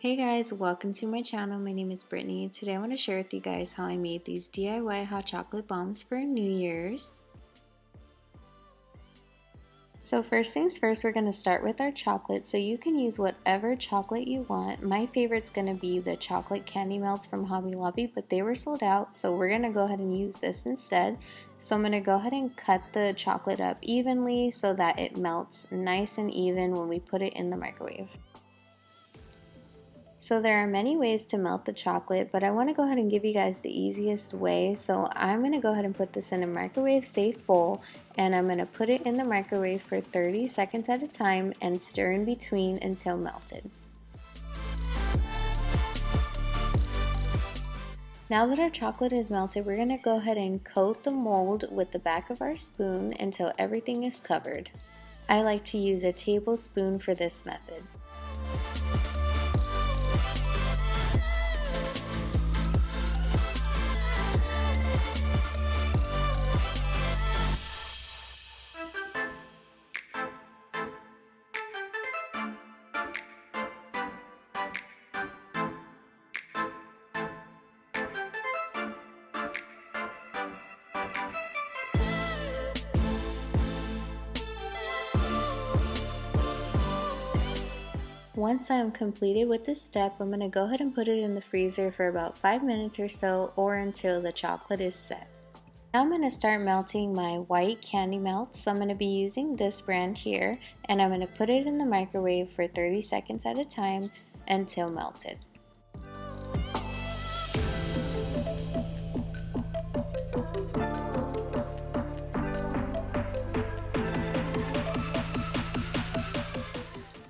Hey guys, welcome to my channel. My name is Brittany. Today I want to share with you guys how I made these DIY hot chocolate bombs for New Year's. So first things first, we're going to start with our chocolate. So you can use whatever chocolate you want. My favorite's going to be the chocolate candy melts from Hobby Lobby, but they were sold out. So we're going to go ahead and use this instead. So I'm going to go ahead and cut the chocolate up evenly so that it melts nice and even when we put it in the microwave. So there are many ways to melt the chocolate, but I want to go ahead and give you guys the easiest way. So I'm going to go ahead and put this in a microwave safe bowl, and I'm going to put it in the microwave for 30 seconds at a time and stir in between until melted. Now that our chocolate is melted, we're going to go ahead and coat the mold with the back of our spoon until everything is covered. I like to use a tablespoon for this method. Once I'm completed with this step, I'm going to go ahead and put it in the freezer for about 5 minutes or so, or until the chocolate is set. Now I'm going to start melting my white candy melts. So I'm going to be using this brand here, and I'm going to put it in the microwave for 30 seconds at a time until melted.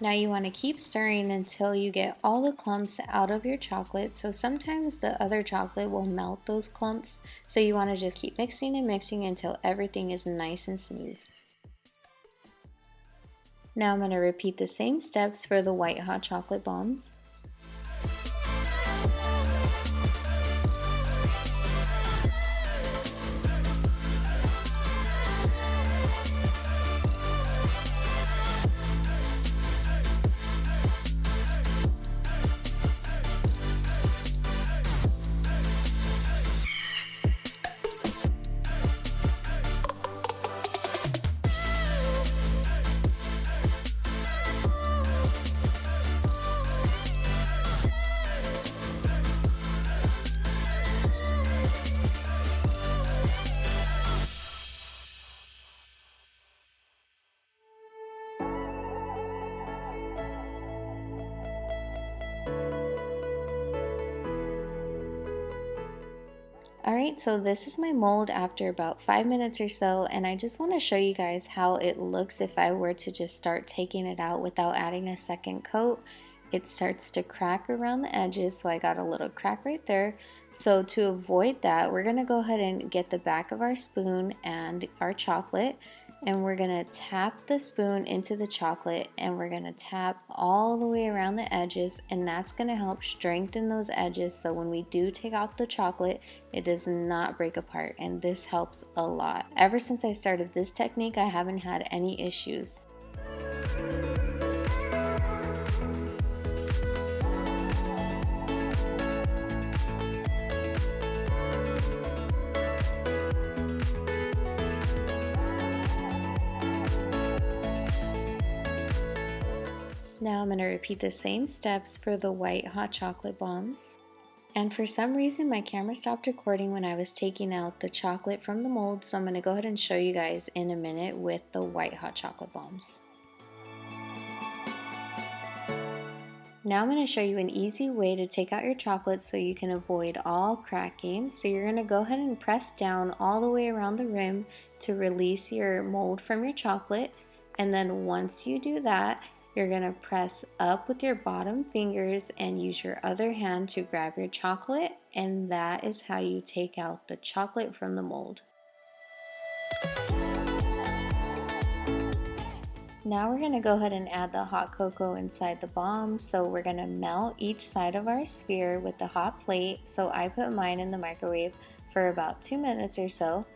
Now you want to keep stirring until you get all the clumps out of your chocolate. So sometimes the other chocolate will melt those clumps. So you want to just keep mixing and mixing until everything is nice and smooth. Now I'm going to repeat the same steps for the white hot chocolate bombs. Alright, so this is my mold after about 5 minutes or so, and I just want to show you guys how it looks if I were to just start taking it out without adding a second coat. It starts to crack around the edges, so I got a little crack right there. So to avoid that, we're going to go ahead and get the back of our spoon and our chocolate, and we're going to tap the spoon into the chocolate, and we're going to tap all the way around the edges, and that's going to help strengthen those edges so when we do take out the chocolate, it does not break apart, and this helps a lot. Ever since I started this technique, I haven't had any issues. Now I'm going to repeat the same steps for the white hot chocolate bombs. And for some reason my camera stopped recording when I was taking out the chocolate from the mold, so I'm going to go ahead and show you guys in a minute with the white hot chocolate bombs. Now I'm going to show you an easy way to take out your chocolate so you can avoid all cracking. So you're going to go ahead and press down all the way around the rim to release your mold from your chocolate, and then once you do that, you're going to press up with your bottom fingers and use your other hand to grab your chocolate, and that is how you take out the chocolate from the mold. Now we're going to go ahead and add the hot cocoa inside the bomb. So we're going to melt each side of our sphere with the hot plate. So I put mine in the microwave for about 2 minutes or so.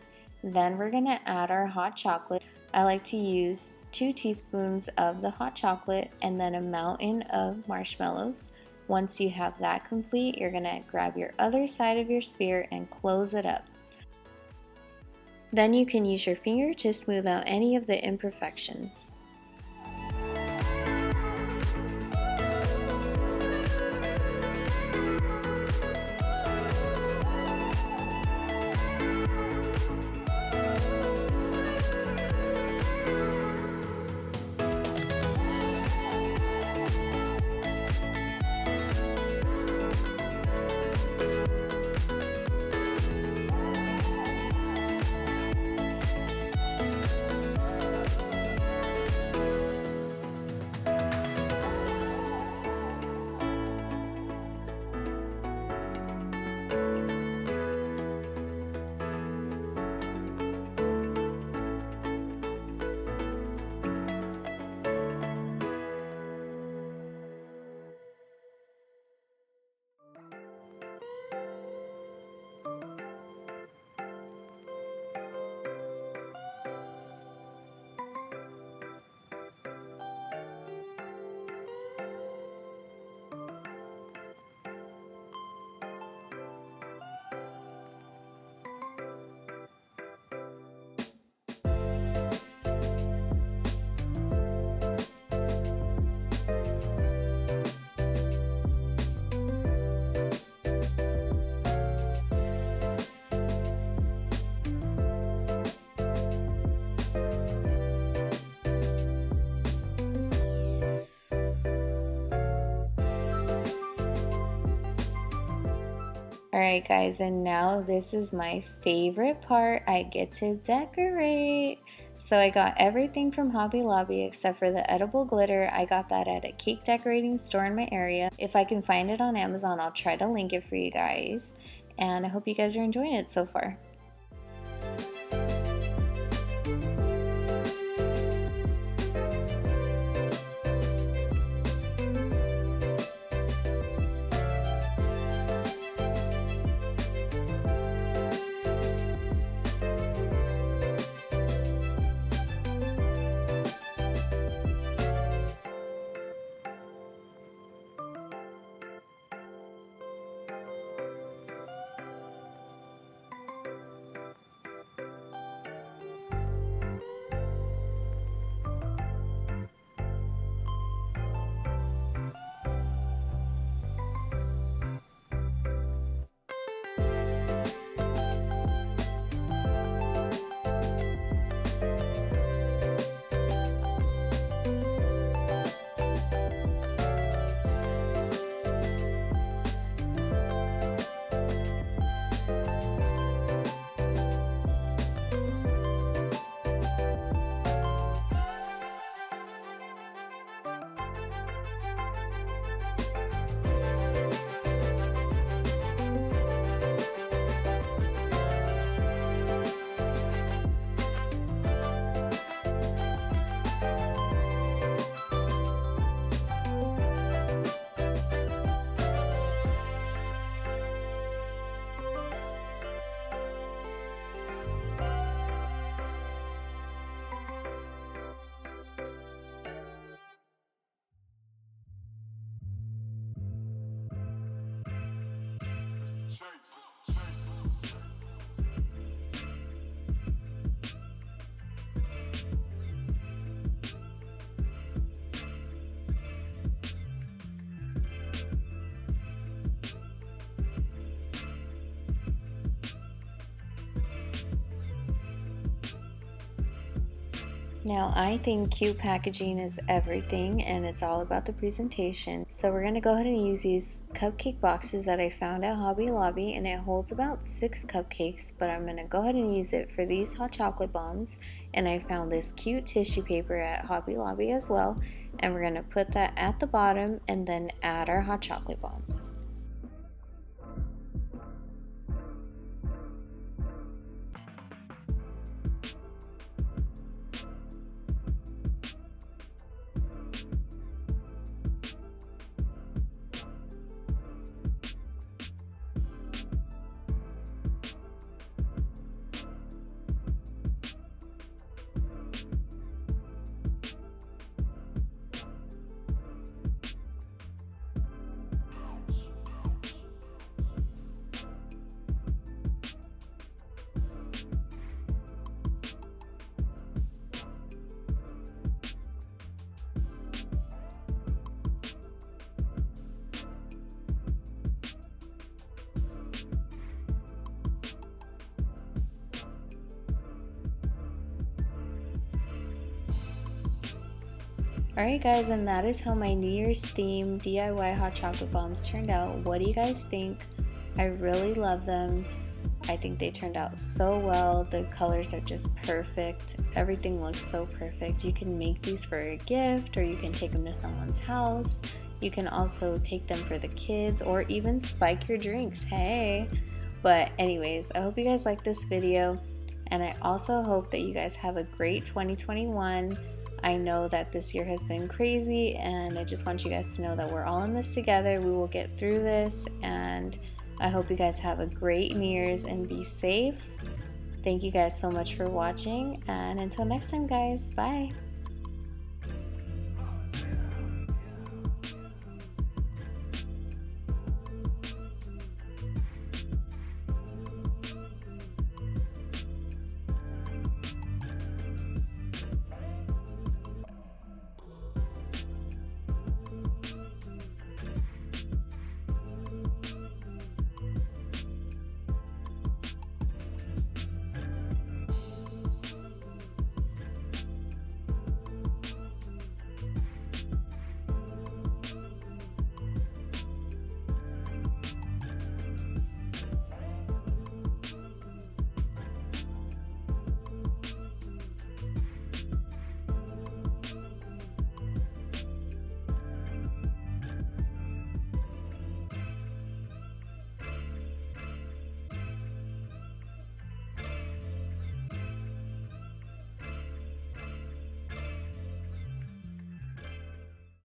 Then we're going to add our hot chocolate. I like to use 2 teaspoons of the hot chocolate and then a mountain of marshmallows. Once you have that complete, you're gonna grab your other side of your sphere and close it up. Then you can use your finger to smooth out any of the imperfections. Alright guys, and now this is my favorite part. I get to decorate. So I got everything from Hobby Lobby except for the edible glitter. I got that at a cake decorating store in my area. If I can find it on Amazon, I'll try to link it for you guys. And I hope you guys are enjoying it so far. Now I think cute packaging is everything and it's all about the presentation. So we're going to go ahead and use these cupcake boxes that I found at Hobby Lobby, and it holds about 6 cupcakes, but I'm going to go ahead and use it for these hot chocolate bombs. And I found this cute tissue paper at Hobby Lobby as well, and we're going to put that at the bottom and then add our hot chocolate bombs. Alright guys, and that is how my New Year's theme DIY hot chocolate bombs turned out. What do you guys think? I really love them. I think they turned out so well. The colors are just perfect. Everything looks so perfect. You can make these for a gift, or you can take them to someone's house. You can also take them for the kids, or even spike your drinks. Hey! But anyways, I hope you guys like this video, and I also hope that you guys have a great 2021. I know that this year has been crazy, and I just want you guys to know that we're all in this together. We will get through this, and I hope you guys have a great New Year's and be safe. Thank you guys so much for watching, and until next time guys, bye!